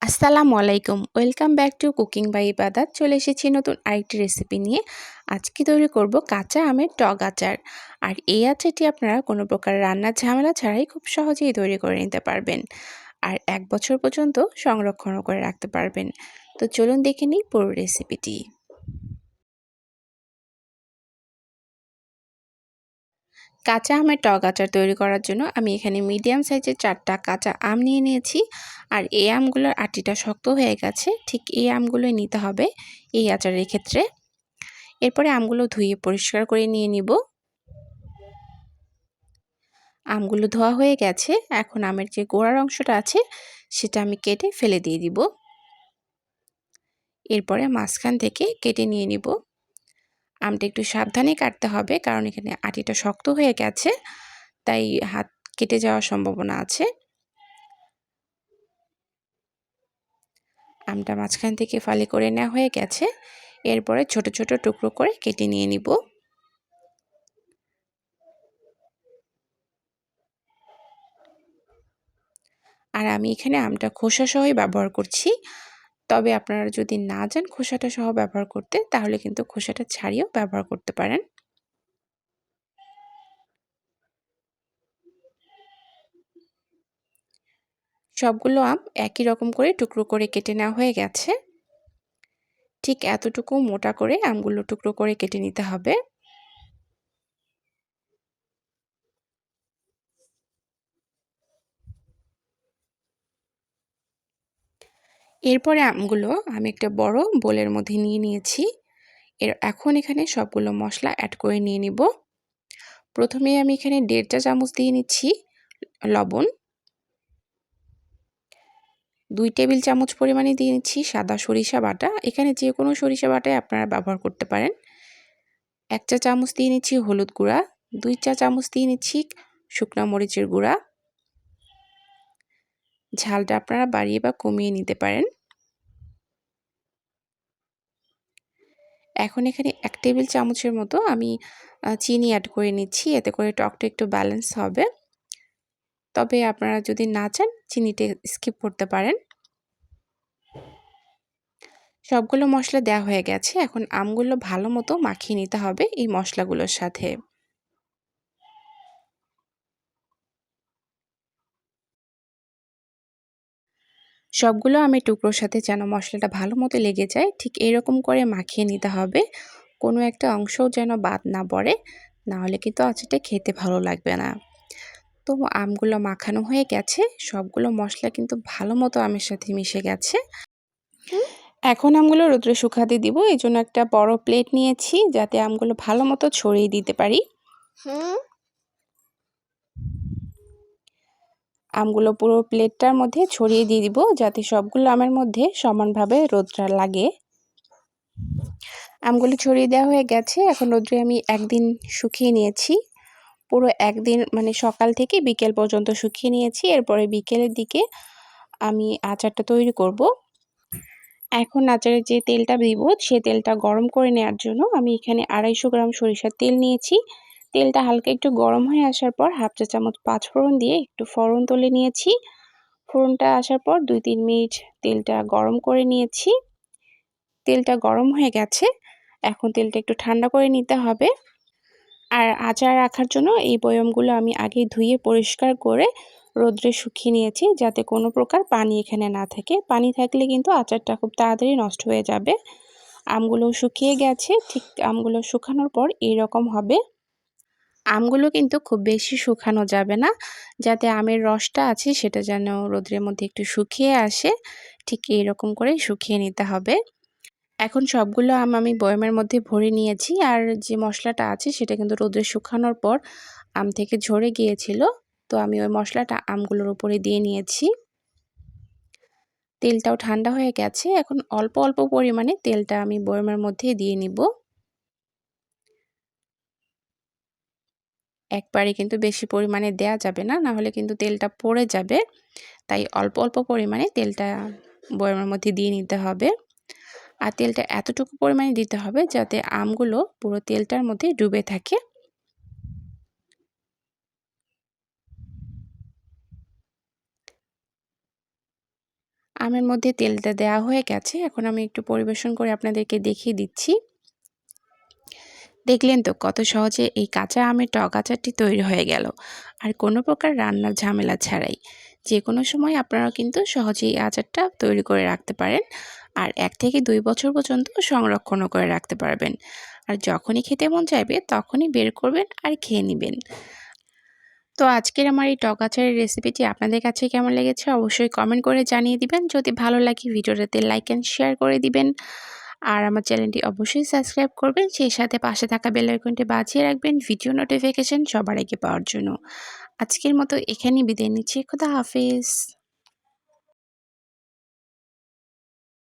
আসসালামু আলাইকুম। Welcome back to cooking by Ibadat. চলে এসেছি নতুন আরেকটি রেসিপি নিয়ে। আজকে তৈরি করব কাঁচা আমের টক আচার। আর এই আচারটি আপনারা কোনো প্রকার রান্নার ঝামেলা ছাড়াই খুব সহজেই তৈরি করে নিতে পারবেন। আর ১ বছর পর্যন্ত সংরক্ষণও করে রাখতে পারবেন। তো চলুন দেখে নিই পুরো রেসিপিটি। কাঁচা আমের টক আচার তৈরি করার জন্য আমি এখানে মিডিয়াম সাইজের ৪টা কাঁচা আম নিয়ে নিয়েছি। আর এই আমগুলোর আটিটা শক্ত হয়ে গেছে, ঠিক এই আমগুলোই নিতে হবে এই আচারের ক্ষেত্রে। এরপরে আমগুলো ধুয়ে পরিষ্কার করে নিয়ে নিব। আমগুলো ধোয়া হয়ে গেছে, এখন আমের যে গোড়ার অংশটা আছে সেটা আমি কেটে ফেলে দিয়ে দিব। এরপরে মাঝখান থেকে কেটে নিয়ে নিব। আমটা একটু সাবধানে কাটতে হবে, কারণ এখানে আটিটা শক্ত হয়ে গেছে, তাই হাত কেটে যাওয়ার সম্ভাবনা আছে। আমটা মাঝখান থেকে ফালি করে নেওয়া হয়ে গেছে। এরপরে ছোট ছোট টুকরো করে কেটে নিয়ে নিব। আর আমি এখানে আমটা খোসা সহই ব্যবহার করছি। তবে আপনারা যদি না চান খোসাটা সহ ব্যবহার করতে, তাহলে কিন্তু খোসাটা ছাড়িয়েও ব্যবহার করতে পারেন। সবগুলো আম একই রকম করে টুকরো করে কেটে নেওয়া হয়ে গেছে। ঠিক এতটুকু মোটা করে আমগুলো টুকরো করে কেটে নিতে হবে। এরপরে আমগুলো আমি একটা বড় বোলের মধ্যে নিয়ে নিয়েছি। এখন এখানে সবগুলো মশলা অ্যাড করে নিয়ে নিব। প্রথমে আমি এখানে ১.৫ চা চামচ দিয়ে নিচ্ছি লবণ। ২ টেবিল চামচ পরিমাণে দিয়ে নিচ্ছি সাদা সরিষা বাটা। এখানে যে কোনো সরিষা বাটাই আপনারা ব্যবহার করতে পারেন। ১ চা চামচ দিয়ে নিচ্ছি হলুদ গুঁড়া। ২ চা চামচ দিয়ে নিচ্ছি শুকনা মরিচের গুঁড়া। ঝালটা আপনারা বাড়িয়ে বা কমিয়ে নিতে পারেন। এখন এখানে ১ টেবিল চামচের মতো আমি চিনি অ্যাড করে নিচ্ছি, এতে করে টকটা একটু ব্যালেন্স হবে। তবে আপনারা যদি না চান চিনিটা স্কিপ করতে পারেন। সবগুলো মশলা দেওয়া হয়ে গেছে, এখন আমগুলো ভালো মতো মাখিয়ে নিতে হবে এই মশলাগুলোর সাথে। সবগুলো আমের টুকরোর সাথে যেন মশলাটা ভালো মতো লেগে যায়, ঠিক এরকম করে মাখিয়ে নিতে হবে। কোনো একটা অংশও যেন বাদ না পড়ে, নাহলে কিন্তু আচারটা খেতে ভালো লাগবে না। তো আমগুলো মাখানো হয়ে গেছে, সবগুলো মশলা কিন্তু ভালো মতো আমের সাথে মিশে গেছে। এখন আমগুলো রোদ্রে শুকাতে দিব, এই জন্য একটা বড় প্লেট নিয়েছি, যাতে আমগুলো ভালো মতো ছড়িয়ে দিতে পারি। আমগুলো পুরো প্লেটটার মধ্যে ছড়িয়ে দিয়ে দিব, যাতে সবগুলো আমের মধ্যে সমানভাবে রোদটা লাগে। আমগুলো ছড়িয়ে দেওয়া হয়ে গেছে, এখন রোদ্রে আমি একদিন শুকিয়ে নিয়েছি। পুরো একদিন মানে সকাল থেকে বিকেল পর্যন্ত শুকিয়ে নিয়েছি। এরপরে বিকেলের দিকে আমি আচারটা তৈরি করব। এখন আচারে যে তেলটা দিব, সে তেলটা গরম করে নেওয়ার জন্য আমি এখানে ২৫০ গ্রাম সরিষার তেল নিয়েছি। তেলটা হালকা একটু গরম হয়ে আসার পর ১/২ চা চামচ পাঁচফোড়ন দিয়ে একটু ফোড়ন তুলে নিয়েছি। ফোড়নটা আসার পর ২-৩ মিনিট তেলটা গরম করে নিয়েছি। তেলটা গরম হয়ে গেছে, এখন তেলটা একটু ঠান্ডা করে নিতে হবে। আর আচার রাখার জন্য এই বয়মগুলো আমি আগেই ধুয়ে পরিষ্কার করে রোদ্রে শুকিয়ে নিয়েছি, যাতে কোনো প্রকার পানি এখানে না থাকে। পানি থাকলে কিন্তু আচারটা খুব তাড়াতাড়ি নষ্ট হয়ে যাবে। আমগুলো শুকিয়ে গেছে, ঠিক আমগুলো শুকানোর পর এইরকম হবে। আমগুলো কিন্তু খুব বেশি শুকানো যাবে না, যাতে আমের রসটা আছে সেটা যেন রোদ্রের মধ্যে একটু শুকিয়ে আসে। ঠিক এইরকম করে শুকিয়ে নিতে হবে। এখন সবগুলো আম আমি বয়মের মধ্যে ভরে নিয়েছি, আর যে মশলাটা আছে সেটা কিন্তু রোদ্রে শুকানোর পর আম থেকে ঝরে গিয়েছিল। তো আমি ওই মশলাটা আমগুলোর উপরে দিয়ে নিয়েছি। তেলটাও ঠান্ডা হয়ে গেছে, এখন অল্প অল্প পরিমাণে তেলটা আমি বয়মের মধ্যে দিয়ে নিব। একবারে কিন্তু বেশি পরিমাণে দেয়া যাবে না, না হলে কিন্তু তেলটা পড়ে যাবে। তাই অল্প অল্প পরিমাণে তেলটা বয়মের মধ্যে দিয়ে নিতে হবে। আর তেলটা এতটুকু পরিমাণে দিতে হবে যাতে আমগুলো পুরো তেলটার মধ্যে ডুবে থাকে। আমের মধ্যে তেলটা দেওয়া হয়ে গেছে। এখন আমি একটু পরিবেশন করে আপনাদেরকে দেখিয়ে দিচ্ছি। দেখলেন তো কত সহজে এই কাঁচা আমের টক আচারটি তৈরি হয়ে গেল, আর কোনো প্রকার রান্নার ঝামেলা ছাড়াই। যে কোনো সময় আপনারা কিন্তু সহজেই এই আচারটা তৈরি করে রাখতে পারেন, আর 1 থেকে 2 বছর পর্যন্ত সংরক্ষণও করে রাখতে পারবেন। আর যখনই খেতে মন চাইবে তখনই বের করবেন আর খেয়ে নেবেন। তো আজকের আমার এই টক আচারের রেসিপিটি আপনাদের কাছে কেমন লেগেছে অবশ্যই কমেন্ট করে জানিয়ে দিবেন। যদি ভালো লাগে ভিডিওটাতে লাইক অ্যান্ড শেয়ার করে দিবেন। আর আমার চ্যানেলটি অবশ্যই সাবস্ক্রাইব করবেন। সেই সাথে পাশে থাকা বেল আইকনটি বাজিয়ে রাখবেন ভিডিও নোটিফিকেশন সবার আগে পাওয়ার জন্য। আজকের মতো এখানেই বিদায় নিচ্ছি। খোদা হাফেজ।